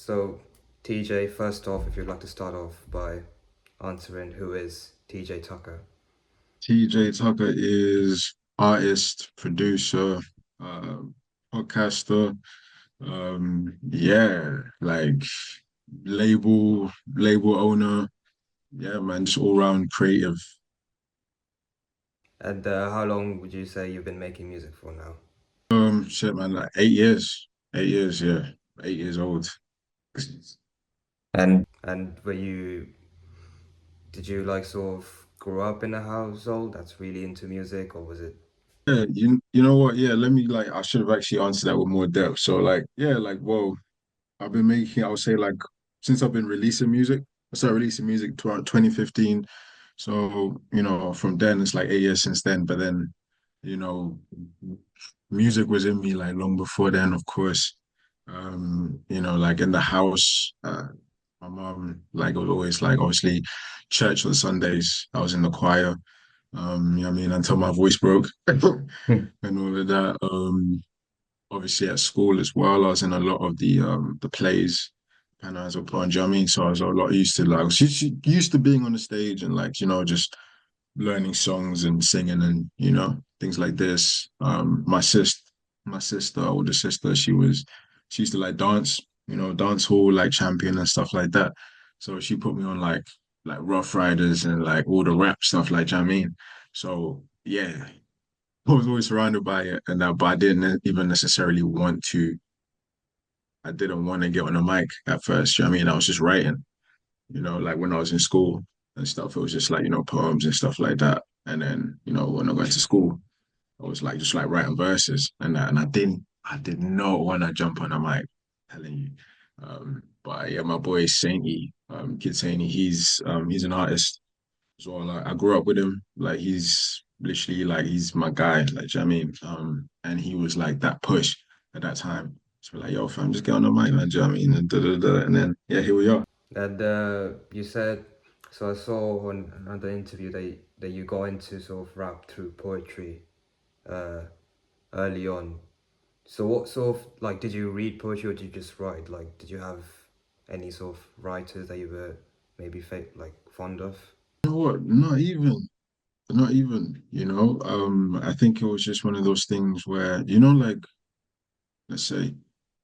So, TJ, first off, if you'd like to start off by answering who is TJ Tucker. TjTUCKER is artist, producer, uh, podcaster. Yeah, like label owner. Yeah, man, just all round creative. And how long would you say you've been making music for now? Shit, man, like 8 years. 8 years, yeah, 8 years old. And did you like sort of grow up in a household that's really into music, or was it? Yeah, you know what? Yeah, let me like I should have actually answered that with more depth. So like, yeah, like, well, I've been making, I would say like since I've been releasing music, I started releasing music throughout 2015. So, from then it's like 8 years since then. But then, you know, music was in me like long before then, of course. Like in the house, my mom like was always like obviously church on Sundays. I was in the choir, you know what I mean, until my voice broke Hmm. and all of that. Obviously at school as well. I was in a lot of the plays and as a part, do you know what I mean? So I was a lot used to like she used to being on the stage and like, just learning songs and singing and things like this. My sister, older sister, she used to like dance, dance hall like champion and stuff like that. So she put me on like Rough Riders and like all the rap stuff like, do you know what I mean? So yeah, I was always surrounded by it, and but I didn't even necessarily want to. I didn't want to get on the mic at first. You know what I mean? I was just writing, like when I was in school and stuff. It was just like poems and stuff like that. And then when I went to school, I was like just like writing verses and that. And I did not want to jump on the mic. Telling you. But yeah, my boy Sainty, Kid Sainty, he's an artist. So like I grew up with him. Like he's literally like he's my guy. Like, do you know what I mean? And he was like that push at that time. So we're like, yo, fam, just get on the mic, man. Do you know what I mean? And, da, da, da. And then yeah, here we are. And you said, so I saw on another interview that you got into sort of rap through poetry uh, early on. So what sort of like did you read poetry or did you just write? Like, did you have any sort of writers that you were maybe like fond of? You know what? Not even. I think it was just one of those things where like let's say,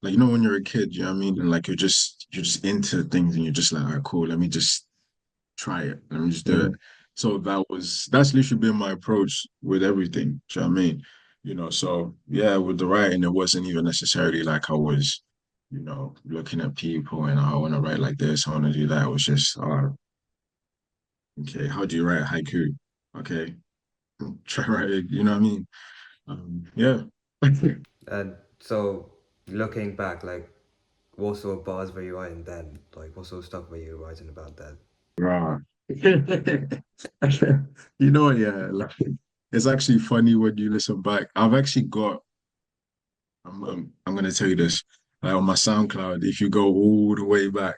like when you're a kid, you know what I mean, and like you're just into things, and you're just like, all right, cool, let me just try it. Let me just do it. Mm. So that's literally been my approach with everything. Do you know what I mean? So yeah, with the writing, it wasn't even necessarily like I was, looking at people and I want to write like this, I want to do that. It was just, okay, how do you write a haiku? Okay, try write it, you know what I mean? Yeah. And so looking back, like what sort of bars were you writing then? Like what sort of stuff were you writing about then? Right. Yeah, like it's actually funny when you listen back. I've actually got I'm gonna tell you this. Like on my SoundCloud, if you go all the way back,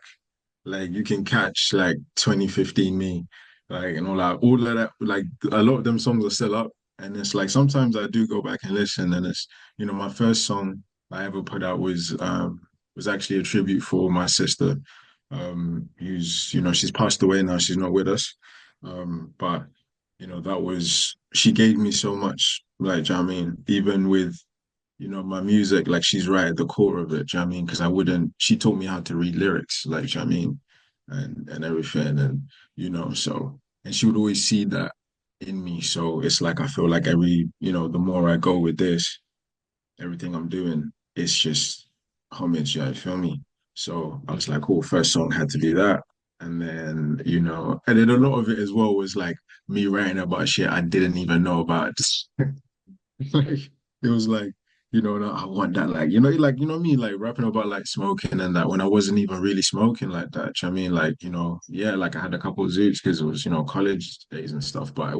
like you can catch like 2015 me, like and all of that. Like a lot of them songs are still up, and it's like sometimes I do go back and listen, and it's my first song I ever put out was actually a tribute for my sister, who's she's passed away now, she's not with us, but that was she gave me so much, like do you know what I mean, even with my music, like she's right at the core of it. Do you know what I mean? Because she taught me how to read lyrics, like, do you know what I mean? And everything. And, and she would always see that in me. So it's like, I feel like the more I go with this, everything I'm doing, it's just homage, yeah, you feel me? So I was like, cool, first song had to be that. And then, and then a lot of it as well was like me writing about shit I didn't even know about. Like it was like, no, I want that, like, like me, like rapping about like smoking and that when I wasn't even really smoking like that. Do you know what I mean? Like, yeah, like I had a couple of zoots because it was, college days and stuff, but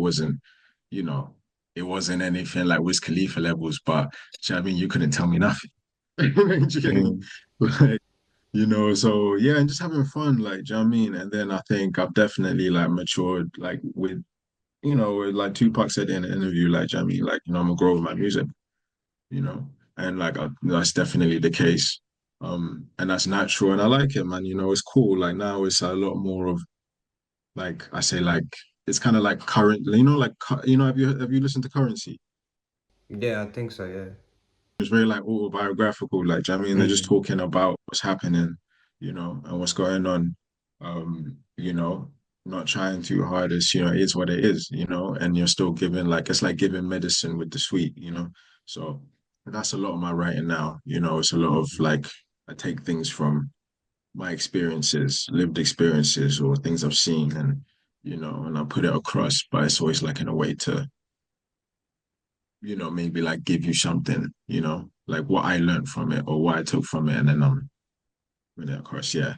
you know, it wasn't anything like Wiz Khalifa levels, but do you know what I mean? You couldn't tell me nothing. Do you get me? Mm. Like, so yeah, and just having fun, like, do you know what I mean? And then I think I've definitely like matured, like like Tupac said in an interview, like, do you know what I mean? Like, I'm gonna grow with my music, you know, and like that's definitely the case. And that's natural, and I like it, man. You know, it's cool. Like now, it's a lot more of like I say, like it's kind of like current. You know, like have you listened to Currency? Yeah, I think so. Yeah. It's very like autobiographical. Like, do you know what I mean, they're just Mm. talking about what's happening, and what's going on. You know, not trying too hard. It is what it is, and you're still giving like it's like giving medicine with the sweet. So that's a lot of my writing now. It's a lot of like I take things from my experiences, lived experiences, or things I've seen, and I put it across. But it's always like in a way to maybe like give you something, like what I learned from it or what I took from it, and then with it across. Yeah.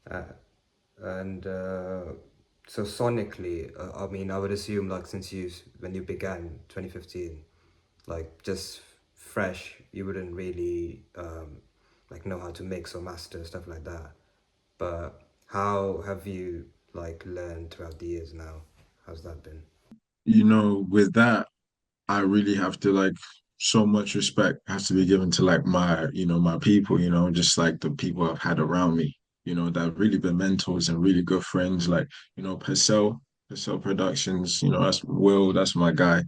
Uh, and so sonically, I mean, I would assume like since when you began 2015, like just fresh, you wouldn't really like know how to mix or master stuff like that. But how have you like learned throughout the years now? How's that been? With that, I really have to like so much respect has to be given to like my people, just like the people I've had around me, that have really been mentors and really good friends, like, Purcell Productions, that's Will, that's my guy,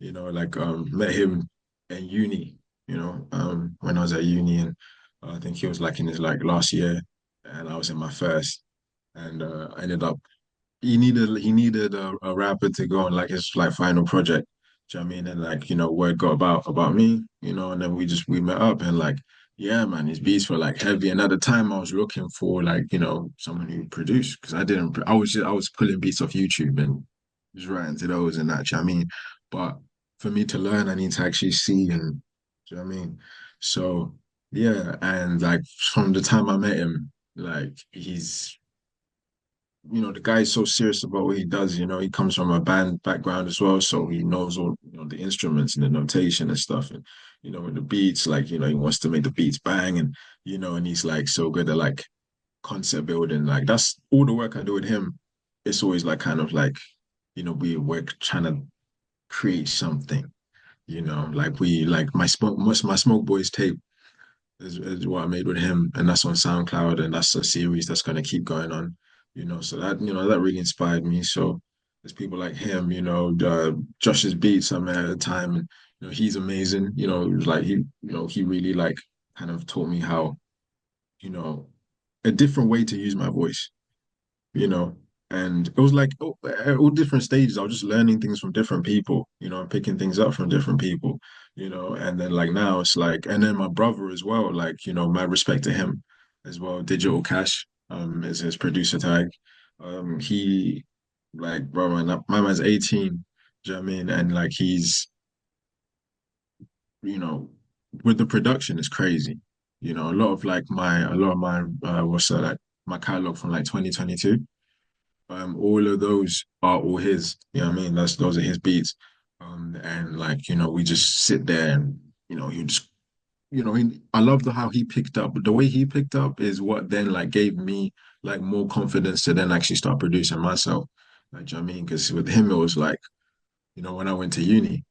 like met him in uni, when I was at uni, and I think he was like in his like last year and I was in my first, and I ended up he needed a rapper to go on like his like final project. Do you know what I mean? And like, word got about me, and then we met up and like, yeah, man, his beats were like heavy. And at the time I was looking for like, someone who produced because I was pulling beats off YouTube and just writing to those and that, do you know what I mean? But for me to learn, I need to actually see and do you know what I mean? So yeah, and like from the time I met him, like the guy is so serious about what he does. He comes from a band background as well, so he knows all, the instruments and the notation and stuff. And, with the beats, like, he wants to make the beats bang and, and he's like so good at like concept building. Like that's all the work I do with him. It's always like kind of like, we're trying to create something, like my Smoke Boys tape is what I made with him, and that's on SoundCloud, and that's a series that's gonna keep going on, So that really inspired me. So there's people like him, Josh's beats I met at the time, and he's amazing. It was like he really like kind of taught me how, you know, a different way to use my voice you know. And it was like at all different stages, I was just learning things from different people, and picking things up from different people, And then like now it's like, and then my brother as well, like, my respect to him as well. Digital Cash, is his producer tag. He like, bro, man, my man's 18, do you know what I mean? And like you know, with the production, it's crazy. A lot of my what's that like my catalog from like 2022. All of those are all his. You know what I mean? Those are his beats. And like, we just sit there and, he just, I love how he picked up. But the way he picked up is what then like gave me like more confidence to then actually start producing myself. Like, do you know what I mean? Because with him, it was like, when I went to uni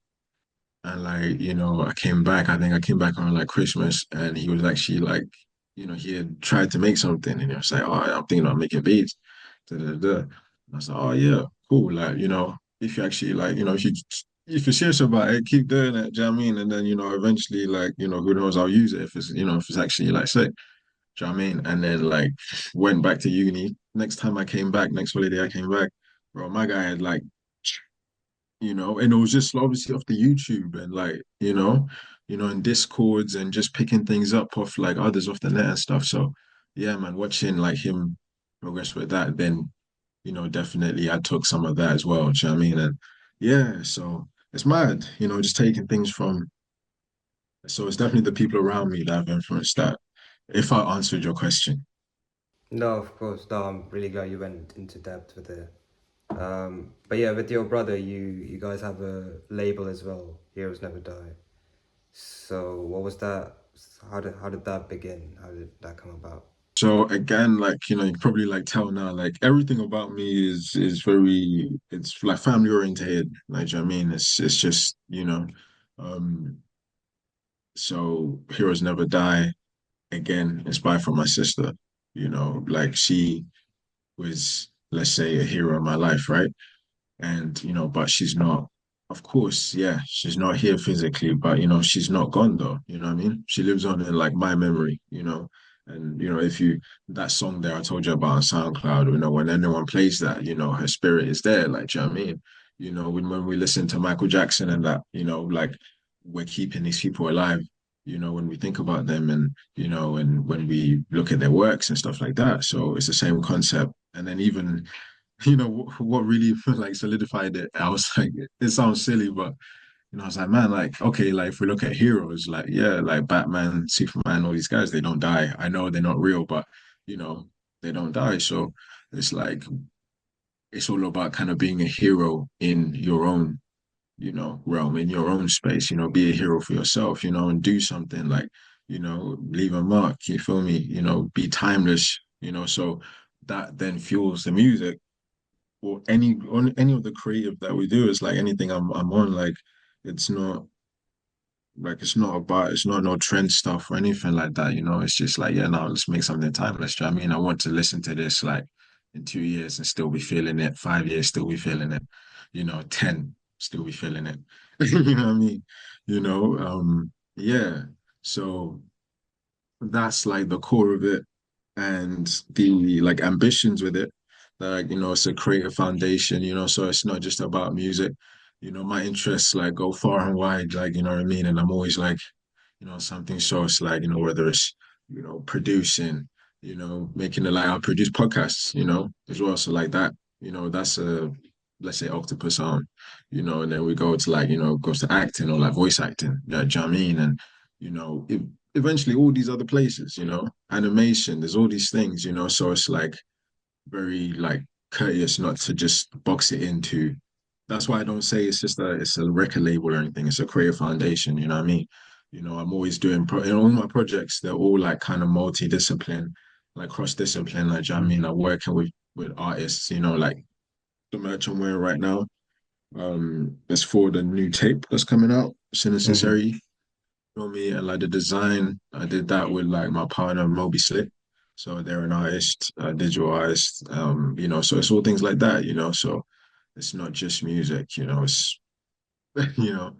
and like, I came back, I think I came back on like Christmas and he was actually like, he had tried to make something and he was like, oh, I'm thinking about making beats. Da, da, da. And I was like, oh yeah, cool. Like, if you actually like, if you're serious about it, keep doing it. Do you know what I mean? And then, eventually like, who knows, I'll use it if it's actually like sick. Do you know what I mean? And then like went back to uni. Next time I came back, next holiday I came back, bro, my guy had like, and it was just obviously off the YouTube and like, in Discords and just picking things up off like others off the net and stuff. So yeah, man, watching like him progress with that, then, definitely I took some of that as well. Do you know what I mean? And yeah, so it's mad, just taking things from, so it's definitely the people around me that have influenced that, if I answered your question. No, of course. No, I'm really glad you went into depth with it. But yeah, with your brother, you guys have a label as well, Heroes Never Die. So what was that? How did that begin? How did that come about? So again, like, you can probably like tell now, like everything about me is very, it's like family oriented. Like, do you know what I mean? It's just, um So Heroes Never Die, again, inspired from my sister. Like she was, let's say, a hero in my life, right? And but she's not, of course, yeah, she's not here physically, but she's not gone though, you know what I mean? She lives on in like my memory, and if you that song there I told you about on SoundCloud, when anyone plays that, her spirit is there, like, do you know what I mean? When we listen to Michael Jackson and that, like we're keeping these people alive, when we think about them, and and when we look at their works and stuff like that. So it's the same concept. And then even what really like solidified it, I was like, it sounds silly, but I was like, man, like, okay, like if we look at heroes, like, yeah, like Batman, Superman, all these guys, they don't die. I know they're not real, but you know, they don't die. So it's like it's all about kind of being a hero in your own, realm, in your own space, be a hero for yourself, and do something like, leave a mark, you feel me? Be timeless, so that then fuels the music or any of the creative that we do. Is like anything I'm on, like it's not it's not no trend stuff or anything like that, it's just like, yeah, now let's make something timeless. Do you know what I mean? I want to listen to this like in 2 years and still be feeling it, 5 years still be feeling it, 10 still be feeling it. You know what I mean? Yeah. So that's like the core of it, and the like ambitions with it. Like, it's a creative foundation, so it's not just about music. My interests like go far and wide, like, you know what I mean? And I'm always like, something. So it's like, whether it's, producing, making it, like I produce podcasts, as well. So like that, that's a, let's say, octopus arm, and then we go to like, goes to acting or like voice acting, do you know what I mean? And, it, eventually all these other places, animation, there's all these things, so it's like very like courteous not to just box it into. That's why I don't say it's a record label or anything. It's a creative foundation. You know what I mean? I'm always doing all my projects. They're all like kind of multi-discipline, like cross-discipline. Like, do you know what I mean? Like working with artists. Like the merch I'm wearing right now. It's for the new tape that's coming out, Sin Mm-hmm. Sincerity. You know me, and like the design, I did that with like my partner Moby Slick. So they're an artist, a digital artist. So it's all things like that. So it's not just music. It's you know,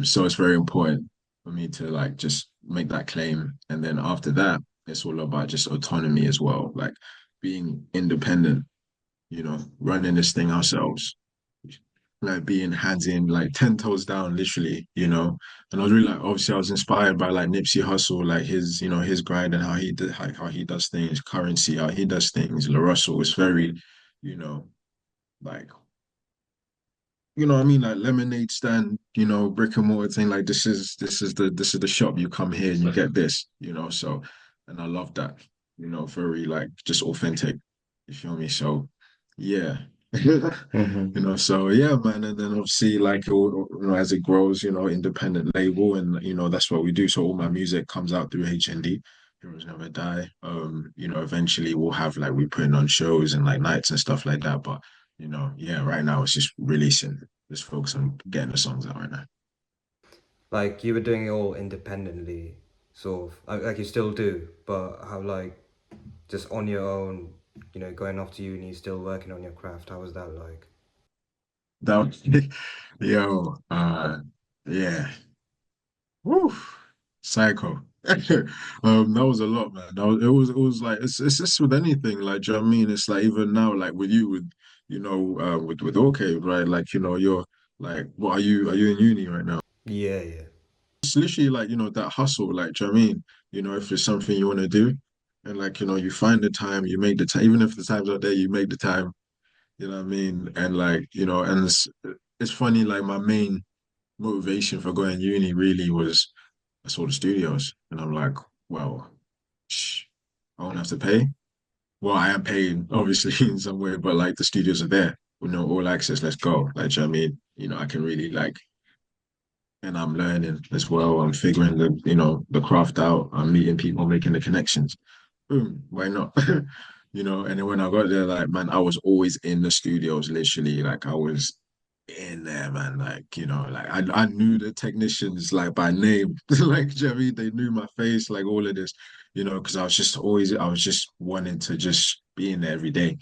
so it's very important for me to like just make that claim, and then after that, it's all about just autonomy as well, like being independent. Running this thing ourselves, like being hands in, like 10 toes down, literally, And I was really like, obviously, I was inspired by like Nipsey Hussle, like his, his grind and how he did, like how he does things, Currency, how he does things. La Russell is very, you know, like, what I mean, like lemonade stand, brick and mortar thing. Like this is the shop. You come here and you get this, So, and I love that, very like just authentic. You feel me? So, yeah. Mm-hmm. So yeah, man, and then obviously like as it grows, independent label, and that's what we do. So all my music comes out through HND, Heroes Never Die. Eventually we'll have like we putting on shows and like nights and stuff like that. But yeah, right now it's just releasing. Just focus on getting the songs out right now. Like you were doing it all independently, sort of like you still do, but how like just on your own, going off to uni, still working on your craft. How was that like? That was, yo, yeah. Woo, psycho. That was a lot, man. It was like it's just with anything, like, do you know what I mean? It's like even now, like with you, with Orcaive, right? Like, you're like, what are you in uni right now? Yeah, yeah. It's literally like, that hustle, like, do you know what I mean? If it's something you want to do, and like, you find the time, you make the time, even if the time's not there, you make the time, you know what I mean? And like, and it's funny, like my main motivation for going uni really was I saw the studios, and I'm like, well, I won't have to pay. Well, I am paying, obviously, in some way, but like the studios are there. All access, let's go. Like, do you know what I mean? I can really like, and I'm learning as well. I'm figuring the craft out. I'm meeting people, making the connections. Boom, why not? And then when I got there, like, man, I was always in the studios, literally. Like, I was in there, man. Like, like I knew the technicians like by name. Like, do you know what I mean? They knew my face, like all of this, because I was just wanting to just be in there every day.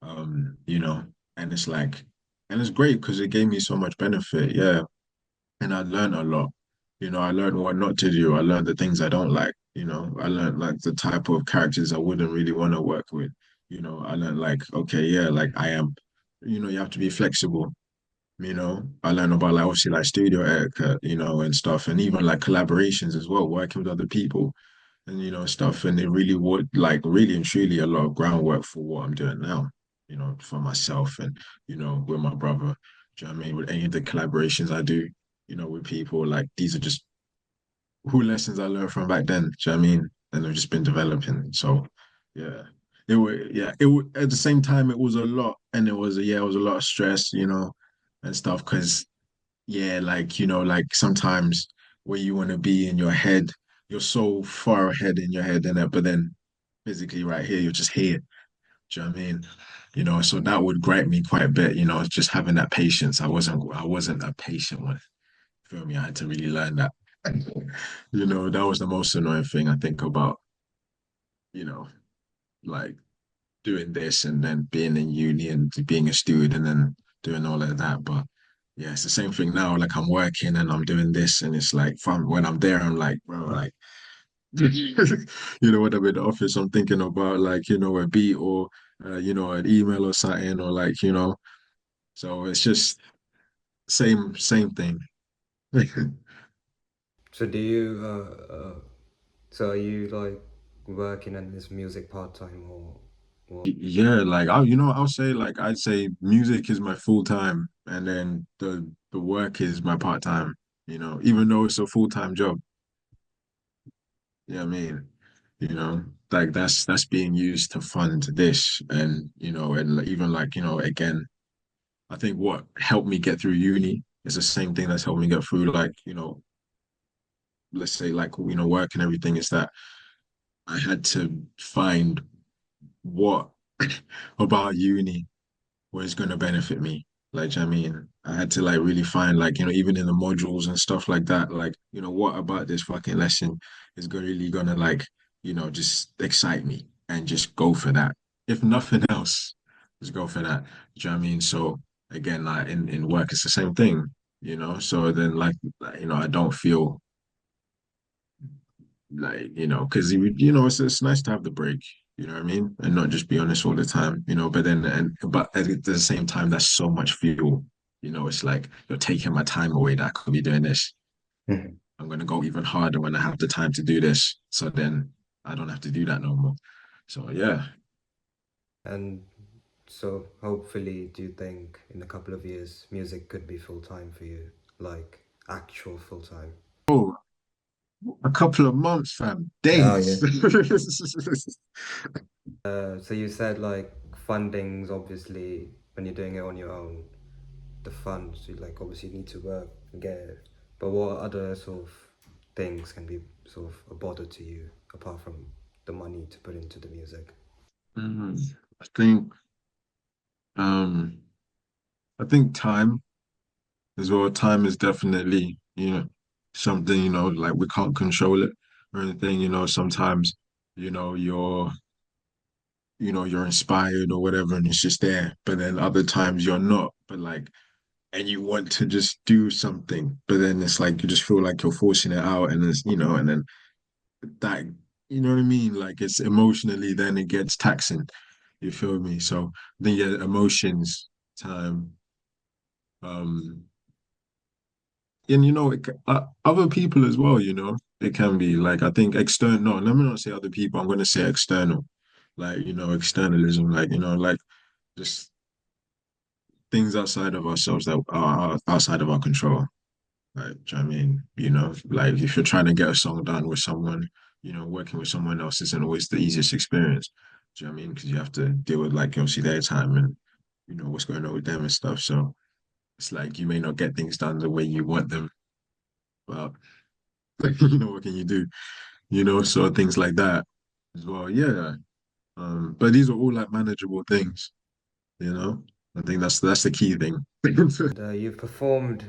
You know, and it's like, and it's great because it gave me so much benefit. Yeah. And I learned a lot. I learned what not to do. I learned the things I don't like. I learned like the type of characters I wouldn't really want to work with. I learned like, okay, yeah, like I am, you have to be flexible. I learned about like obviously like studio etiquette, and stuff, and even like collaborations as well, working with other people and stuff. And it really would like really and truly a lot of groundwork for what I'm doing now, for myself and with my brother. Do you know what I mean? With any of the collaborations I do, with people, like these are just who lessons I learned from back then. Do you know what I mean? And they've just been developing. So yeah. At the same time it was a lot and it was a lot of stress, and stuff. Cause yeah, like, like sometimes where you want to be in your head, you're so far ahead in your head in it, but then physically right here, you're just here. Do you know what I mean? So that would gripe me quite a bit, just having that patience. I wasn't a patient one. Feel me? I had to really learn that. That was the most annoying thing I think about, you know, like doing this and then being in uni and being a student and then doing all of that. But yeah, it's the same thing now. Like I'm working and I'm doing this, and it's like when I'm there, I'm like, bro, like, when I'm in the office, I'm thinking about like, a beat or, an email or something, or like, so it's just same thing. So do you so are you like working in this music part time or what? Yeah, like I'll say like I'd say music is my full time, and then the work is my part time. Even though it's a full time job. I mean, like that's being used to fund this, and and like, even like again, I think what helped me get through uni is the same thing that's helped me get through like let's say like work and everything, is that I had to find what about uni was going to benefit me. Like, do you know what I mean, I had to like really find like, even in the modules and stuff like that, like, what about this fucking lesson is really gonna like, just excite me and just go for that. If nothing else, just go for that. Do you know what I mean? So again, like in work, it's the same thing, So then I don't feel like because it's nice to have the break, what I mean, and not just be honest all the time, but then but at the same time that's so much fuel, it's like you're taking my time away that I could be doing this. Mhm. I'm going to go even harder when I have the time to do this, so then I don't have to do that no more. So yeah. And so hopefully do you think in a couple of years music could be full time for you? Like actual full time? Oh, a couple of months, fam, Oh yeah. days. So you said like funding's obviously when you're doing it on your own, the funds you like obviously need to work and get it. But what other sort of things can be sort of a bother to you apart from the money to put into the music? Mhm. I think um I think time as well. Time is definitely, something, like we can't control it or anything, sometimes, you're, you're inspired or whatever and it's just there. But then other times you're not, but like, and you want to just do something, but then it's like you just feel like you're forcing it out and it's, and then that, you know what I mean? Like it's emotionally, then it gets taxing. You feel me? So then yeah, emotions, time, um, and other people as well, it can be like I think external, no, let me not say other people, I'm going to say external, like externalism, like like just things outside of ourselves that are outside of our control. Like, do you know what I mean? Like if you're trying to get a song done with someone, working with someone else isn't always the easiest experience. Do you know what I mean? Because you have to deal with like obviously their time and what's going on with them and stuff. So it's like you may not get things done the way you want them, but what can you do? So things like that as well. Yeah. But these are all like manageable things, you know? I think that's the key thing. And you've performed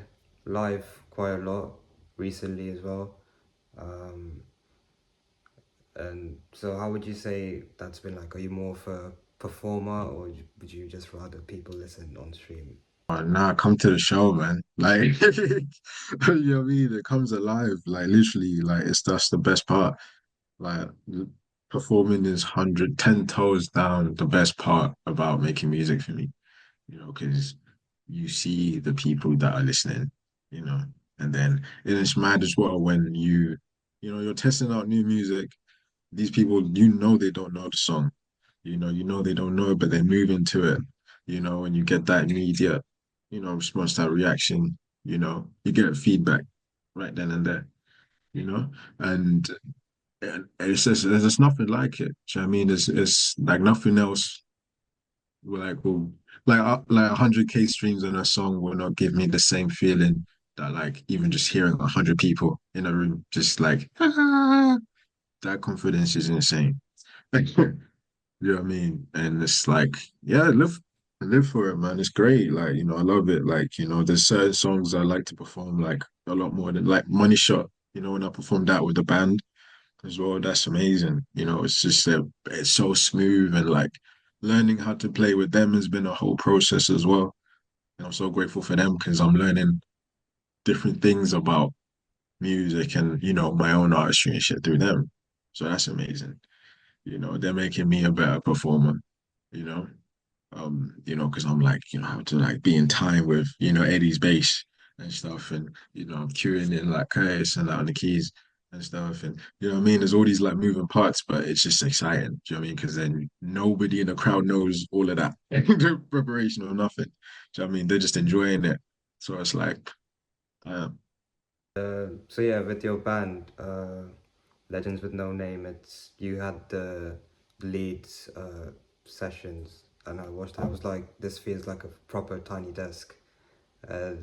live quite a lot recently as well. Um, and so, how would you say that's been like? Are you more of a performer, or would you just rather people listen on stream? Oh, nah, come to the show, man. Like, you know what I mean? It comes alive. Like, literally, like, it's that's the best part. Like, performing is 110 toes down the best part about making music for me, because you see the people that are listening, you know, and then it's mad as well when you're testing out new music. These people, they don't know the song, they don't know, but they move into it, and you get that immediate, response, that reaction, you get feedback right then and there, you know, and, and it's just, there's just nothing like it. Do you know what I mean? It's like nothing else will like 100K streams on a song will not give me the same feeling that like even just hearing 100 people in a room, just like that confidence is insane. You know what I mean? And it's like, yeah, live for it, man. It's great. Like, I love it. Like, there's certain songs I like to perform like a lot more than like Money Shot, when I performed that with the band as well. That's amazing. It's just it's so smooth, and like learning how to play with them has been a whole process as well. And I'm so grateful for them because I'm learning different things about music and, my own artistry and shit through them. So that's amazing. They're making me a better performer, you know. Because I'm like, how to like be in time with, Eddie's bass and stuff, and I'm cueing in like Curtis and that on the keys and stuff, and you know what I mean. There's all these like moving parts, but it's just exciting. Do you know what I mean? Because then nobody in the crowd knows all of that preparation or nothing. Do you know what I mean? They're just enjoying it. So it's like, uh, So yeah, with your band, Legends with No Name, it's you had the lead sessions, and I watched. I was like, this feels like a proper tiny desk. Uh,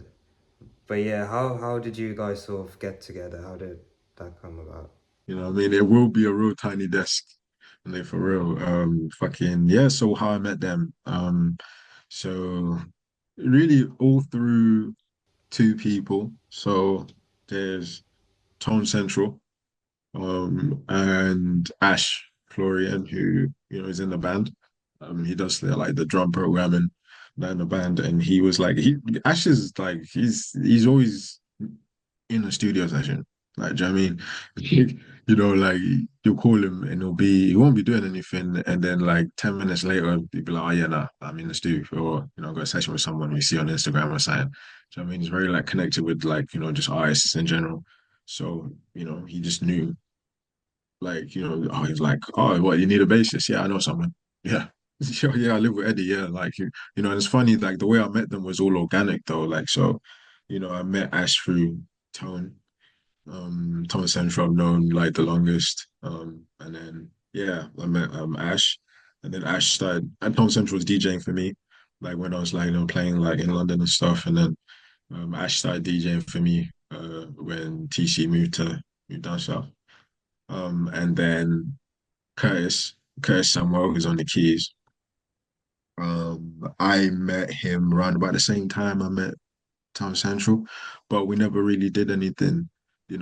but yeah, how did you guys sort of get together? How did that come about? what I mean? It will be a real tiny desk. And they for real. Fucking yeah. So how I met them. So really all through two people. So there's Tone Central, and Ash Florian, who is in the band. He does like the drum programming in the band, and he was like Ash is like he's always in the studio session. Like, do you know what I mean? Like you'll call him and he won't be doing anything, and then like 10 minutes later, he'll be like, "Oh yeah, nah, I'm in the studio," or got a session with someone we see on Instagram or something. Do you know what I mean? He's very like connected with like just artists in general. So he just knew like he was like, "Oh, what, you need a bassist? Yeah, I know someone." Yeah. Yeah, yeah, I live with Eddie. Yeah, like and it's funny, like the way I met them was all organic though. Like, so, I met Ash through Tone. Tone Central I've known like the longest. And then yeah, I met Ash, and then Ash started, and Tone Central was DJing for me, like when I was like playing like in London and stuff. And then Ash started DJing for me when TC moved down south. And then Curtis Samuel, who's on the keys. I met him around about the same time I met Town Central, but we never really did anything.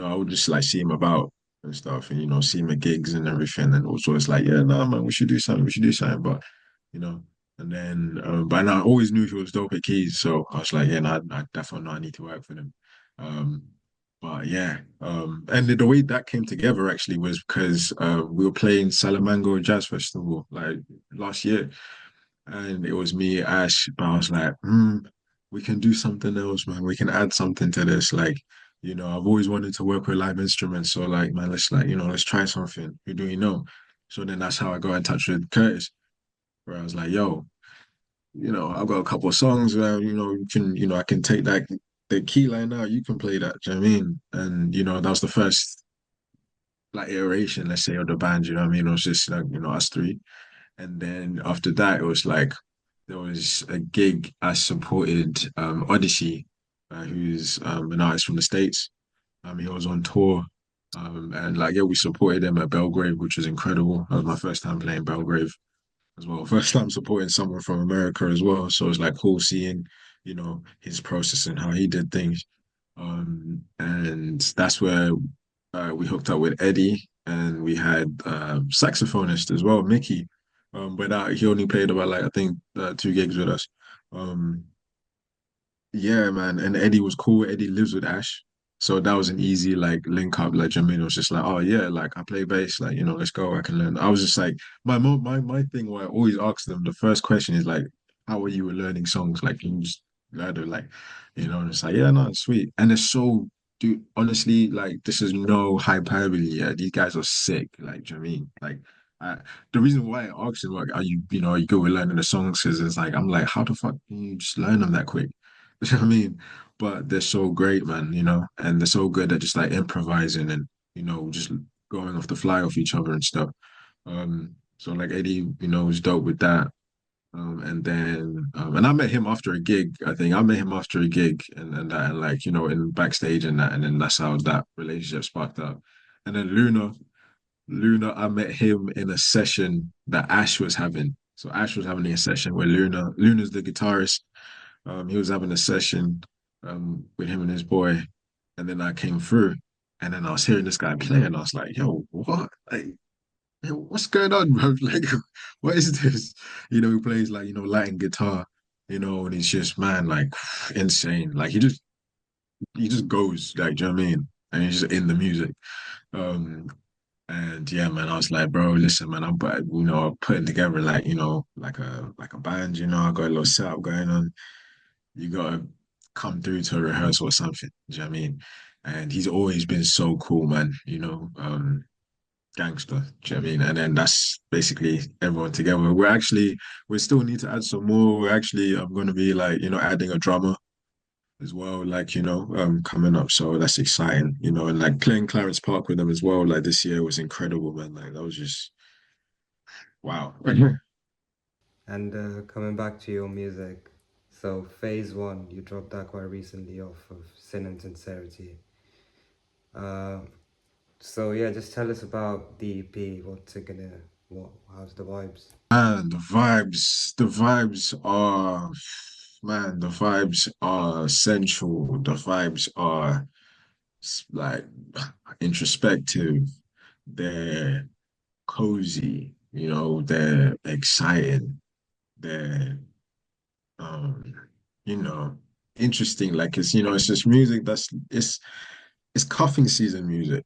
I would just like see him about and stuff, and see him at gigs and everything. And also, it's like, yeah, no, man, we should do something. We should do something. But you know, and then, but I always knew he was dope at keys, so I was like, yeah, no, I definitely know I need to work for him. Um, but yeah, and the way that came together actually was because we were playing Salamango Jazz Festival like last year, and it was me, Ash, but I was like, we can do something else, man. We can add something to this. Like, I've always wanted to work with live instruments. So like, man, let's like, let's try something. Who do we know? So then that's how I got in touch with Curtis, where I was like, yo, I've got a couple of songs where, I can take that the key line out, you can play that. Do you know what I mean? And that was the first like iteration, let's say, of the band, you know what I mean? It was just like, us three. And then after that, it was like there was a gig I supported Odyssey, who's an artist from the States. He was on tour. And like yeah, we supported him at Belgrave, which was incredible. That was my first time playing Belgrave. as well. First time supporting someone from America as well. So it's like cool seeing, his process and how he did things. And that's where we hooked up with Eddie, and we had saxophonist as well, Mickey. But he only played about like I think 2 gigs with us. Um, yeah, man. And Eddie was cool. Eddie lives with Ash. So that was an easy like link up. Like Jermaine was just like, oh yeah, like I play bass, like, let's go, I can learn. I was just like my thing where I always ask them, the first question is like, how are you with learning songs? Like can you just learn it like, and it's like, yeah, no, it's sweet. And it's so dude, honestly, like this is no hyperbole. Yeah, these guys are sick. Like, do you know what I mean? Like I, the reason why I asked him, like, are you good with learning the songs? Because it's like, I'm like, how the fuck can you just learn them that quick? You know what I mean? But they're so great, man, and they're so good at just like improvising and, just going off the fly off each other and stuff. So like Eddie, was dope with that. And I met him after a gig. I think I met him after a gig and that, and like, in backstage and that, and then that's how that relationship sparked up. And then Luna, I met him in a session that Ash was having. So Ash was having a session where Luna's the guitarist. He was having a session with him and his boy, and then I came through, and then I was hearing this guy play, and I was like, "Yo, what? Like, yo, what's going on, bro? Like, what is this?" He plays like Latin guitar, and he's just man, like insane. Like he just goes, like, do you know what I mean? And he's just in the music. Um, and yeah, man, I was like, bro, listen, man, putting together like like a band. I got a little setup going on. You gotta come through to a rehearsal or something. Do you know what I mean? And he's always been so cool, man, gangster. Do you know what I mean? And then that's basically everyone together. We still need to add some more. We're actually I'm gonna be like, adding a drummer as well, like, coming up. So that's exciting, and like playing Clarence Park with them as well, like this year was incredible, man. Like that was just wow. And coming back to your music, so phase one, you dropped that quite recently off of Sin and Sincerity. Uh, so yeah, just tell us about the EP. What's it gonna? How's the vibes? And the vibes are central. The vibes are like introspective. They're cozy, they're exciting. They're um, you know, interesting. Like it's just music it's cuffing season music.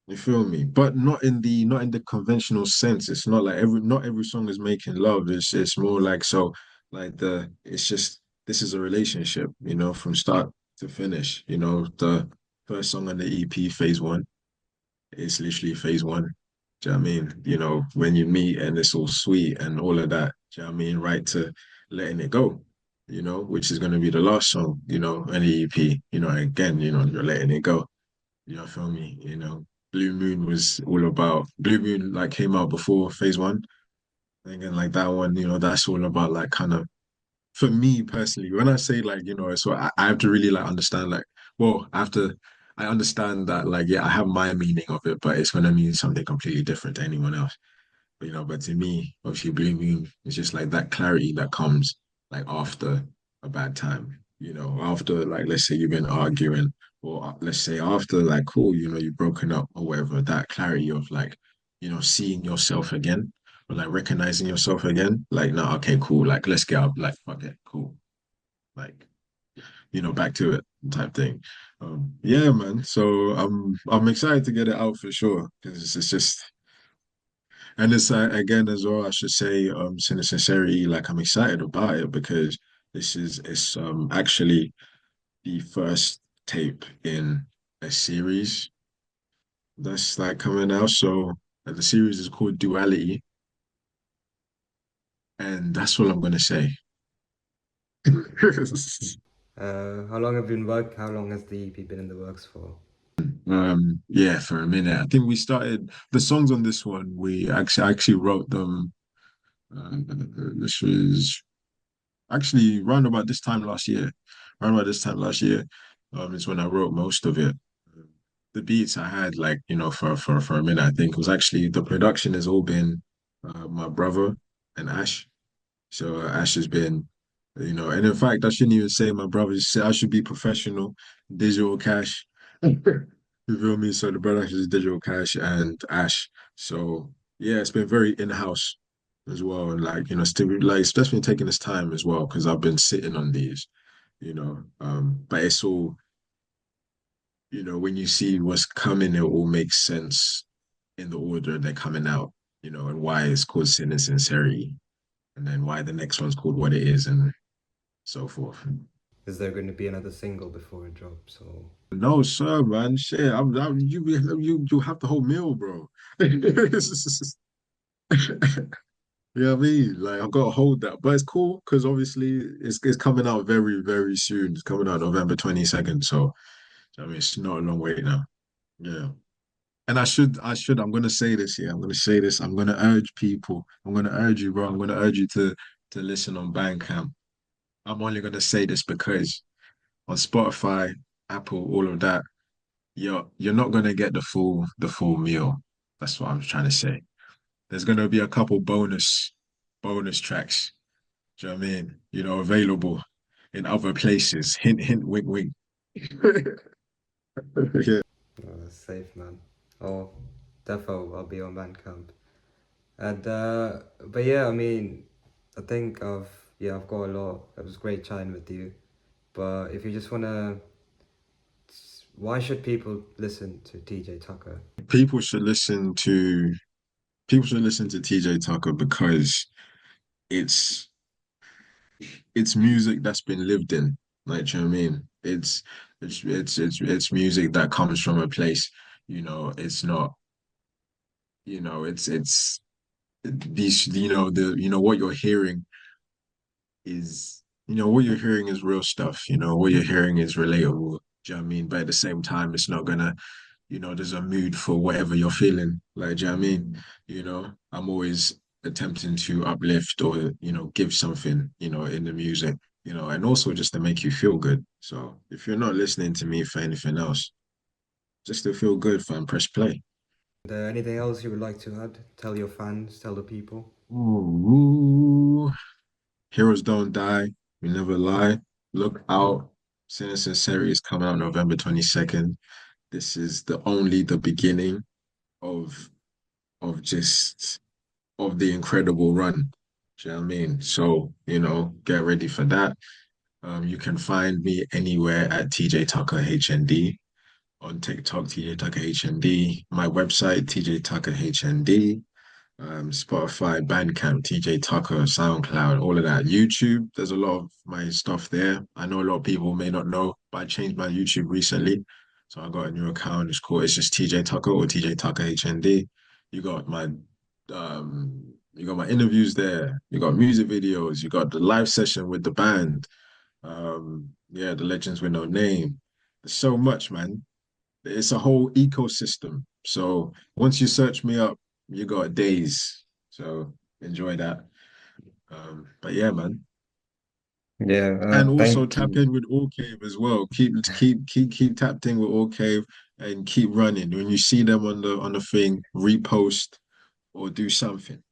You feel me? But not in the conventional sense. It's not like not every song is making love. It's more like so like it's just this is a relationship, from start to finish. The first song on the EP, phase one, is literally phase one. Do you know what I mean? When you meet and it's all sweet and all of that, do you know what I mean? Right to letting it go, which is gonna be the last song, on the EP, again, you're letting it go. Feel me? Blue Moon like came out before phase one. And again, like that one, that's all about like kind of for me personally, when I say like, so I have to really like understand like, well, I understand that like, yeah, I have my meaning of it, but it's gonna mean something completely different to anyone else. But to me, obviously, Blue Moon is just like that clarity that comes like after a bad time, after like, let's say you've been arguing, or let's say after like, cool, you've broken up or whatever, that clarity of like, seeing yourself again, or like recognizing yourself again. Like, no, okay, cool, like, let's get up, like, fuck it, cool. Like, back to it type thing. Yeah, man. So I'm excited to get it out for sure because it's just and it's again as well, I should say, Sin Sincerity, like I'm excited about it because it's actually the first tape in a series that's like coming out. So the series is called Duality, and that's all I'm gonna say. How long has the EP been in the works for? Yeah, for a minute. I think we started the songs on this one. I actually wrote them. This was actually round about this time last year. Around about this time last year, is when I wrote most of it. The beats I had, like, for a minute, I think was actually the production has all been my brother. and Ash. So Ash has been, and in fact, I shouldn't even say my brother. Just say I should be professional, digital cash. You feel me? So the brother is digital cash and Ash. So yeah, it's been very in-house as well, and like still like it's just been taking its time as well because I've been sitting on these, but it's all when you see what's coming, it all makes sense in the order they're coming out, and why it's called Sin and Sincerity, and then why the next one's called what it is, and so forth. Is there going to be another single before it drops? So No, sir, man. Shit, you have the whole meal, bro. You know what I mean? Like I've got to hold that, but it's cool because obviously it's coming out very very soon. It's coming out November 22nd, so I mean it's not a long wait now. Yeah. And I'm gonna say this, yeah. I'm gonna say this. I'm gonna urge people. I'm gonna urge you, bro. I'm gonna urge you to listen on Bandcamp. I'm only gonna say this because on Spotify, Apple, all of that, you're not gonna get the full meal. That's what I'm trying to say. There's gonna be a couple bonus tracks. Do you know what I mean? Available in other places. Hint, hint, wink, wink. Yeah. that's safe, man. Oh, defo, I'll be on Bandcamp. And but yeah, I mean, I think I've got a lot. It was great chatting with you. But if you just wanna, why should people listen to TJ Tucker? People should listen to people should listen to TJ Tucker because it's it's music that's been lived in. Like, do you know what I mean? It's music that comes from a place, it's not, it's these, what you're hearing is real stuff, what you're hearing is relatable. Do you know what I mean? But at the same time, it's not gonna, there's a mood for whatever you're feeling. Like, do you know what I mean? I'm always attempting to uplift or, give something, in the music, and also just to make you feel good. So if you're not listening to me for anything else, just to feel good, fam, press play. Anything else you would like to add? Tell your fans, tell the people. Ooh, heroes don't die. We never lie. Look out. Sin Sincerity is coming out November 22nd. This is the beginning of just of the incredible run. Do you know what I mean? So, get ready for that. You can find me anywhere at TJ Tucker HND, on TikTok, TJ Tucker HND, my website, TJ Tucker HND, Spotify, Bandcamp, TJ Tucker, SoundCloud, all of that. YouTube, there's a lot of my stuff there. I know a lot of people may not know, but I changed my YouTube recently. So I got a new account. It's just TJ Tucker or TJ Tucker HND. You got my you got my interviews there, you got music videos, you got the live session with the band. Yeah, the Legends with No Name. There's so much, man. It's a whole ecosystem. So once you search me up, you got days. So enjoy that. But yeah, man. Yeah, And also thank tap you. in with Orcaive as well. Keep tapped in with Orcaive and keep running. When you see them on the thing, repost or do something.